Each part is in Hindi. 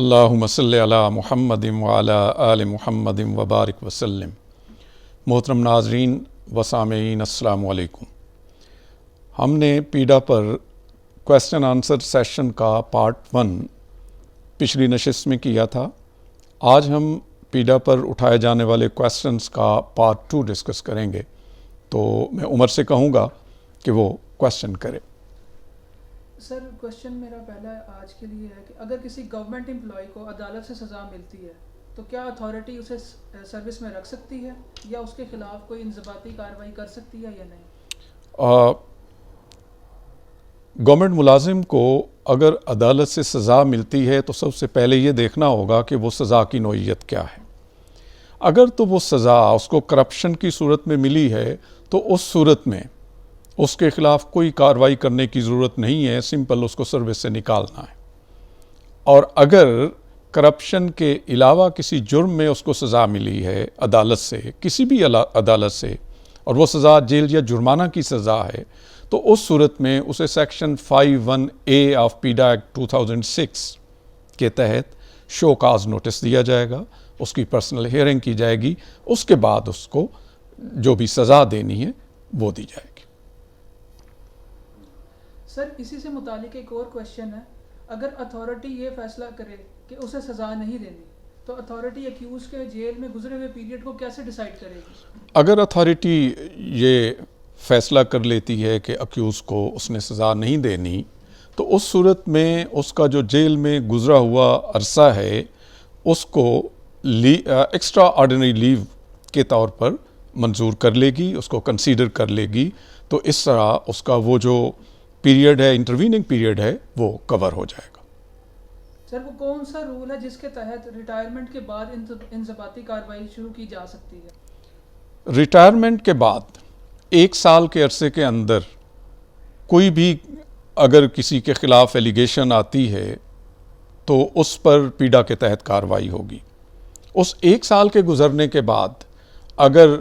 अल्लाहुम्मा सल्लि अला मुहम्मदिन व अला आलि मुहम्मदिन व बारिक वसल्लम। मोहतरम नाज़रीन व सामीन अस्सलामु अलैकुम। हमने पीडा पर क्वेश्चन आंसर सेशन का पार्ट 1 पिछली नशिस्त में किया था। आज हम पीडा पर उठाए जाने वाले क्वेश्चंस का पार्ट 2 डिस्कस करेंगे। तो मैं उमर से कहूँगा कि वो क्वेश्चन करे। सर, क्वेश्चन मेरा पहला आज के लिए है कि अगर किसी गवर्नमेंट एम्प्लॉय को अदालत से सज़ा मिलती है तो क्या अथॉरिटी उसे सर्विस में रख सकती है या उसके खिलाफ कोई इंज़बाती कार्रवाई कर सकती है या नहीं? गवर्नमेंट मुलाजिम को अगर अदालत से सज़ा मिलती है तो सबसे पहले ये देखना होगा कि वो सज़ा की नौइयत क्या है। अगर तो वो सज़ा उसको करप्शन की सूरत में मिली है तो उस सूरत में उसके ख़िलाफ़ कोई कार्रवाई करने की ज़रूरत नहीं है, सिंपल उसको सर्विस से निकालना है। और अगर करप्शन के अलावा किसी जुर्म में उसको सज़ा मिली है अदालत से, किसी भी अदालत से, और वो सज़ा जेल या जुर्माना की सज़ा है, तो उस सूरत में उसे सेक्शन 51A ऑफ पीडा एक्ट 2006 के तहत शो काज नोटिस दिया जाएगा, उसकी पर्सनल हियरिंग की जाएगी, उसके बाद उसको जो भी सज़ा देनी है वो दी जाएगी। सर, इसी से मुतालिक एक और क्वेश्चन है। अगर अथॉरिटी ये फैसला करे कि उसे सज़ा नहीं देनी तो अथॉरिटी एक्यूज़ के जेल में गुजरे हुए पीरियड को कैसे डिसाइड करेगी? अगर अथॉरिटी ये फैसला कर लेती है कि अक्यूज़ को उसने सज़ा नहीं देनी तो उस सूरत में उसका जो जेल में गुजरा हुआ अरसा है उसको एक्स्ट्रा ऑर्डिनरी लीव के तौर पर मंजूर कर लेगी, उसको कंसीडर कर लेगी। तो इस तरह उसका वो जो पीरियड है, इंटरवीनिंग पीरियड है, वो कवर हो जाएगा। सर, वो कौन सा रूल है जिसके तहत रिटायरमेंट के बाद इंज़बाती कार्रवाई शुरू की जा सकती है? रिटायरमेंट के बाद 1 साल के अरसे के अंदर कोई भी अगर किसी के ख़िलाफ़ एलिगेशन आती है तो उस पर पीडा के तहत कार्रवाई होगी। उस 1 साल के गुजरने के बाद अगर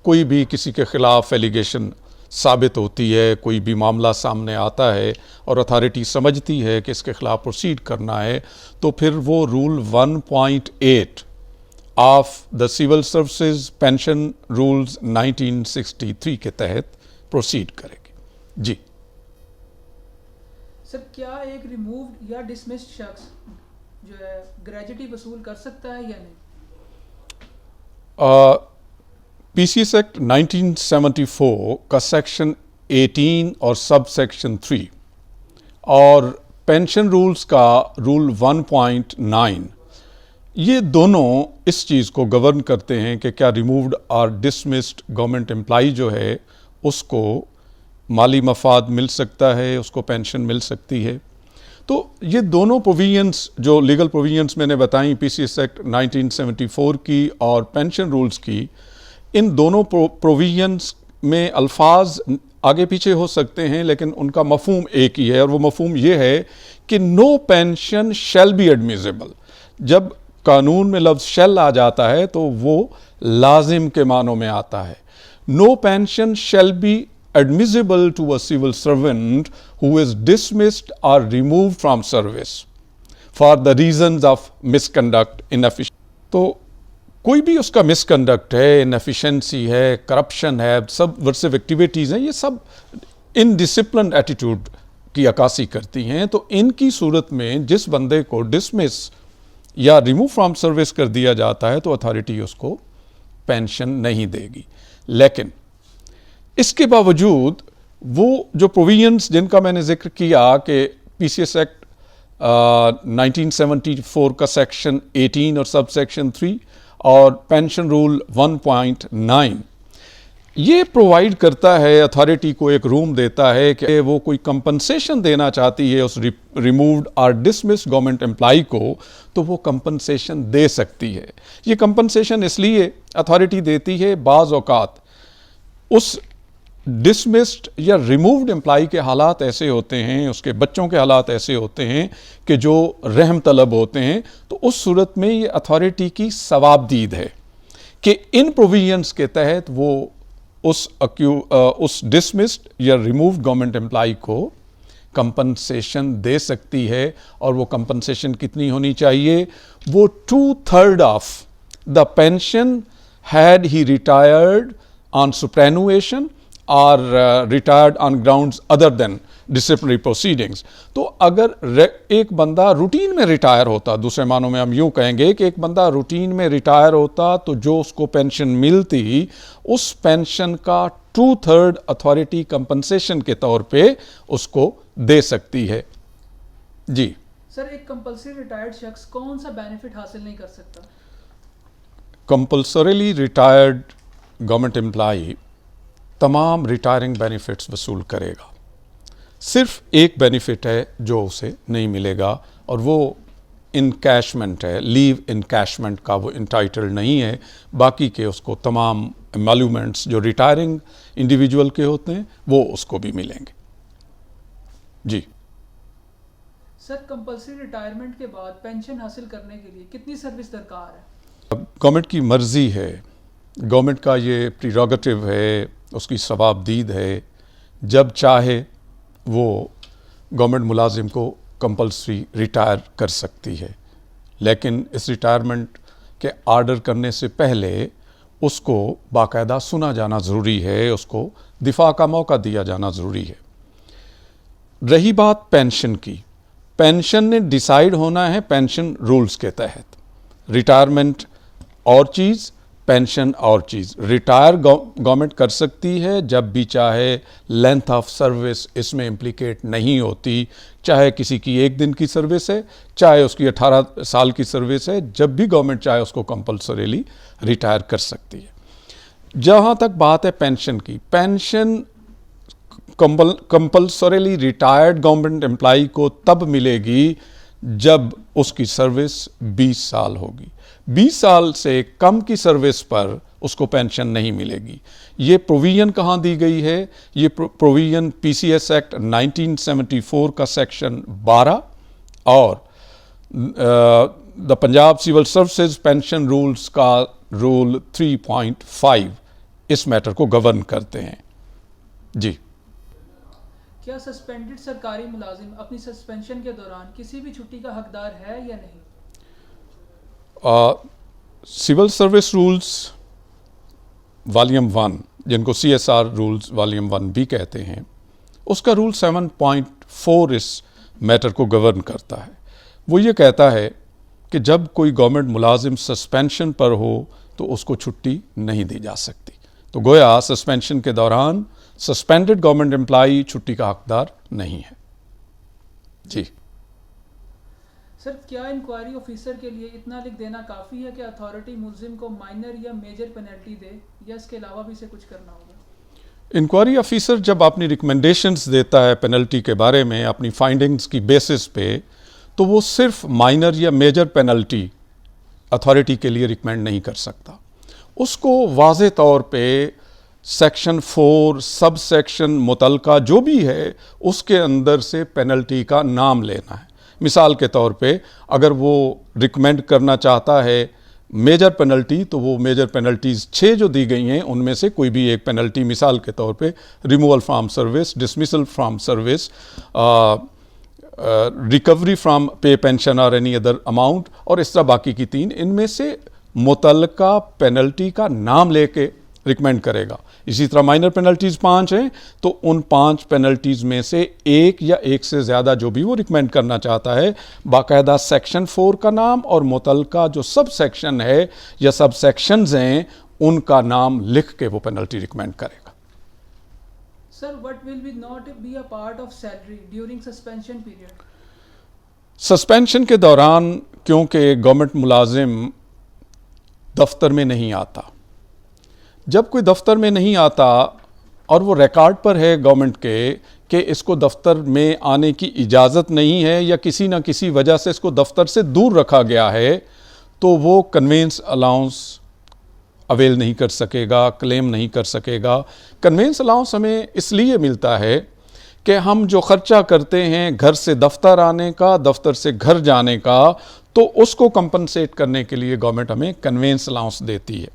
कोई भी किसी के ख़िलाफ़ एलिगेशन साबित होती है, कोई भी मामला सामने आता है और अथॉरिटी समझती है कि इसके ख़िलाफ़ प्रोसीड करना है, तो फिर वो rule 1.8 of the civil services pension rules 1963 के तहत प्रोसीड करेगी। जी सर, क्या एक रिमूव्ड या डिसमिस्ड शख्स जो है ग्रेजुटी वसूल कर सकता है या नहीं? पीसीएस एक्ट 1974 का सेक्शन 18 और सब सेक्शन 3 और पेंशन रूल्स का रूल 1.9 ये दोनों इस चीज़ को गवर्न करते हैं कि क्या रिमूव्ड और डिसमिस्ड गवर्नमेंट एम्प्लॉई जो है उसको माली मफाद मिल सकता है, उसको पेंशन मिल सकती है। तो ये दोनों प्रोविजंस जो लीगल प्रोविजंस मैंने बताई, पीसीएस एक्ट 1974 की और पेंशन रूल्स की, इन दोनों प्रोविजंस में अल्फाज आगे पीछे हो सकते हैं लेकिन उनका मफहूम एक ही है, और वो मफहूम ये है कि no pension shall be admissible. जब कानून में लफ्ज़ शैल आ जाता है तो वो लाजिम के मानों में आता है। No pension shall be admissible to a civil servant who is dismissed or removed from service for the reasons of misconduct, inefficiency। तो कोई भी उसका मिसकंडक्ट है, इनएफिशिएंसी है, करप्शन है, सब वर्सिव एक्टिविटीज़ हैं, ये सब इनडिसिप्लिन एटीट्यूड की अक्कासी करती हैं। तो इनकी सूरत में जिस बंदे को डिसमिस या रिमूव फ्रॉम सर्विस कर दिया जाता है तो अथॉरिटी उसको पेंशन नहीं देगी। लेकिन इसके बावजूद वो जो प्रोविजंस जिनका मैंने जिक्र किया कि पीसीएस एक्ट 1974 का सेक्शन 18 और सब सेक्शन 3 और पेंशन रूल 1.9 ये प्रोवाइड करता है, अथॉरिटी को एक रूम देता है कि वो कोई कंपनसेशन देना चाहती है उस रिमूव्ड और डिसमिस्ड गवर्नमेंट एम्प्लॉई को तो वो कंपनसेशन दे सकती है। ये कंपनसेशन इसलिए अथॉरिटी देती है, बाज़ औक़ात उस डिसमिस्ड या रिमूव्ड एम्प्लॉई के हालात ऐसे होते हैं, उसके बच्चों के हालात ऐसे होते हैं कि जो रहम तलब होते हैं, तो उस सूरत में ये अथॉरिटी की सवाबदीद है कि इन प्रोविजंस के तहत वो उस डिसमिस्ड या रिमूव्ड गवर्नमेंट एम्प्लॉई को कंपनसेशन दे सकती है, और वो कंपनसेशन कितनी होनी चाहिए? वो 2/3 of the pension had he retired on superannuation or retired on grounds other than disciplinary proceedings. तो अगर एक बंदा रूटीन में रिटायर होता, दूसरे मानों में हम यूं कहेंगे कि एक बंदा रूटीन में रिटायर होता, तो जो उसको पेंशन मिलती, उस पेंशन का 2/3 अथॉरिटी कंपनसेशन के तौर पे उसको दे सकती है। जी सर, एक कंपल्सरी रिटायर्ड शख्स कौन सा बेनिफिट हासिल नहीं कर सकता? कंपल्सरीली रिटायर्ड गवर्नमेंट एम्प्लॉई तमाम रिटायरिंग बेनिफिट्स वसूल करेगा। सिर्फ एक बेनिफिट है जो उसे नहीं मिलेगा, और वो इनकैशमेंट है, लीव इनकैशमेंट का वो इंटाइटल्ड नहीं है। बाकी के उसको तमाम एमोल्यूमेंट्स जो रिटायरिंग इंडिविजुअल के होते हैं वो उसको भी मिलेंगे। जी सर, कंपल्सरी रिटायरमेंट के बाद पेंशन हासिल करने के लिए कितनी सर्विस दरकार है? गवर्नमेंट की मर्ज़ी है, गवर्नमेंट का ये प्रीरोगेटिव है, उसकी सवाबदीद है, जब चाहे वो गवर्नमेंट मुलाजिम को कंपल्सरी रिटायर कर सकती है। लेकिन इस रिटायरमेंट के आर्डर करने से पहले उसको बाकायदा सुना जाना ज़रूरी है, उसको दिफा का मौका दिया जाना ज़रूरी है। रही बात पेंशन की, पेंशन ने डिसाइड होना है पेंशन रूल्स के तहत। रिटायरमेंट और चीज़, पेंशन और चीज़। रिटायर गवर्नमेंट कर सकती है जब भी चाहे, लेंथ ऑफ सर्विस इसमें इम्प्लिकेट नहीं होती, चाहे किसी की 1 दिन की सर्विस है, चाहे उसकी 18 साल की सर्विस है, जब भी गवर्नमेंट चाहे उसको कंपल्सरीली रिटायर कर सकती है। जहाँ तक बात है पेंशन की, pension compulsorily retired government employee को तब मिलेगी जब उसकी सर्विस 20 साल होगी। 20 साल से कम की सर्विस पर उसको पेंशन नहीं मिलेगी। ये प्रोविजन कहाँ दी गई है? ये प्रोविजन पीसीएस एक्ट 1974 का सेक्शन 12 और the Punjab civil services pension rules का रूल 3.5 इस मैटर को गवर्न करते हैं। जी क्या सस्पेंडेड सरकारी मुलाजिम अपनी सस्पेंशन के दौरान किसी भी छुट्टी का हकदार है या नहीं? सिविल सर्विस रूल्स वॉल्यूम 1, जिनको सीएसआर रूल्स वॉल्यूम 1 भी कहते हैं, उसका रूल 7.4 इस मैटर को गवर्न करता है। वो ये कहता है कि जब कोई गवर्नमेंट मुलाजिम सस्पेंशन पर हो तो उसको छुट्टी नहीं दी जा सकती। तो गोया सस्पेंशन के दौरान सस्पेंडेड गवर्नमेंट एम्प्लॉई छुट्टी का हकदार नहीं है। जी सर, क्या इंक्वायरी ऑफिसर के लिए इतना लिख देना काफ़ी है कि अथॉरिटी मुलजिम को माइनर या मेजर पेनल्टी दे, या इसके अलावा भी इसे कुछ करना होगा? इंक्वायरी ऑफिसर जब अपनी रिकमेंडेशंस देता है पेनल्टी के बारे में अपनी फाइंडिंग्स की बेसिस पे, तो वो सिर्फ माइनर या मेजर पेनल्टी अथॉरिटी के लिए रिकमेंड नहीं कर सकता। उसको वाज़े तौर पे सेक्शन 4 सब सेक्शन मुतलका जो भी है उसके अंदर से पेनल्टी का नाम लेना है। मिसाल के तौर पे अगर वो रिकमेंड करना चाहता है मेजर पेनल्टी, तो वो मेजर पेनल्टीज़ 6 जो दी गई हैं उनमें से कोई भी एक पेनल्टी, मिसाल के तौर पे removal from service, dismissal from service, recovery from पे पेंशन और एनी अदर अमाउंट, और इस तरह बाकी की 3, इनमें से मुतलका पेनल्टी का नाम लेके रिकमेंड करेगा। इसी तरह माइनर पेनल्टीज़ 5 हैं, तो उन 5 पेनल्टीज़ में से एक या एक से ज़्यादा जो भी वो रिकमेंड करना चाहता है, बाकायदा सेक्शन 4 का नाम और मुतलका जो सब सेक्शन है या सब सेक्शंस हैं उनका नाम लिख के वो पेनल्टी रिकमेंड करेगा। Sir, what will be not be a part of salary during suspension period? Suspension के दौरान क्योंकि गवर्नमेंट मुलाजिम दफ्तर में नहीं आता, जब कोई दफ्तर में नहीं आता और वो रिकॉर्ड पर है गवर्नमेंट के कि इसको दफ्तर में आने की इजाज़त नहीं है या किसी न किसी वजह से इसको दफ्तर से दूर रखा गया है, तो वो कन्वेंस अलाउंस अवेल नहीं कर सकेगा, क्लेम नहीं कर सकेगा। कन्वेंस अलाउंस हमें इसलिए मिलता है कि हम जो ख़र्चा करते हैं घर से दफ्तर आने का, दफ्तर से घर जाने का, तो उसको कंपनसेट करने के लिए गवर्नमेंट हमें कन्वेंस अलाउंस देती है।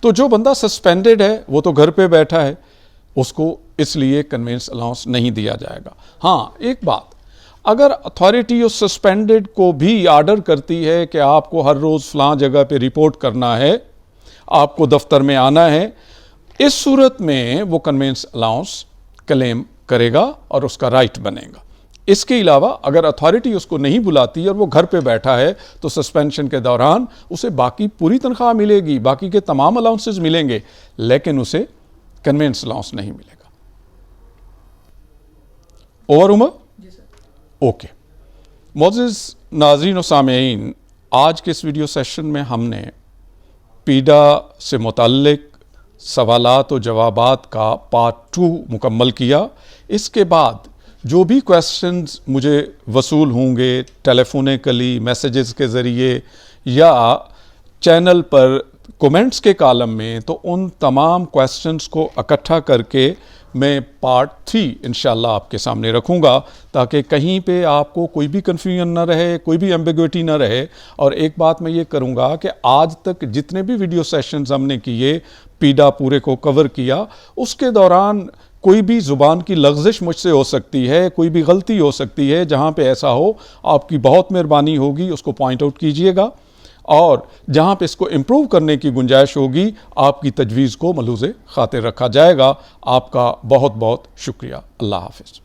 तो जो बंदा सस्पेंडेड है वो तो घर पे बैठा है, उसको इसलिए कन्वेंस अलाउंस नहीं दिया जाएगा। हाँ, एक बात, अगर अथॉरिटी उस सस्पेंडेड को भी आर्डर करती है कि आपको हर रोज़ फलां जगह पे रिपोर्ट करना है, आपको दफ्तर में आना है, इस सूरत में वो कन्वेंस अलाउंस क्लेम करेगा और उसका राइट बनेगा। इसके अलावा अगर अथॉरिटी उसको नहीं बुलाती और वो घर पे बैठा है तो सस्पेंशन के दौरान उसे बाकी पूरी तनख्वाह मिलेगी, बाकी के तमाम अलाउंसेस मिलेंगे, लेकिन उसे कन्वेंस अलाउंस नहीं मिलेगा। ओवर उमर? जी सर। ओके। मोअज़्ज़िज़ नाज़रीन व सामेईन, आज के इस वीडियो सेशन में हमने पीडा से मुताल्लिक सवालात व जवाबात का पार्ट 2 मुकम्मल किया। इसके बाद जो भी क्वेश्चंस मुझे वसूल होंगे टेलीफोनिकली, मैसेजेस के ज़रिए या चैनल पर कमेंट्स के कॉलम में, तो उन तमाम क्वेश्चंस को इकट्ठा करके मैं पार्ट 3 इंशाल्लाह आपके सामने रखूँगा, ताकि कहीं पे आपको कोई भी कन्फ्यूजन ना रहे, कोई भी एम्बिग्विटी ना रहे। और एक बात मैं ये करूँगा कि आज तक जितने भी वीडियो सेशंस हमने किए, पीडा पूरे को कवर किया, उसके दौरान कोई भी ज़ुबान की लग़्ज़िश मुझसे हो सकती है, कोई भी गलती हो सकती है। जहाँ पे ऐसा हो, आपकी बहुत मेहरबानी होगी उसको पॉइंट आउट कीजिएगा, और जहाँ पे इसको इम्प्रूव करने की गुंजाइश होगी आपकी तजवीज़ को मलूज़े ख़ातिर रखा जाएगा। आपका बहुत बहुत शुक्रिया। अल्लाह हाफ़िज़।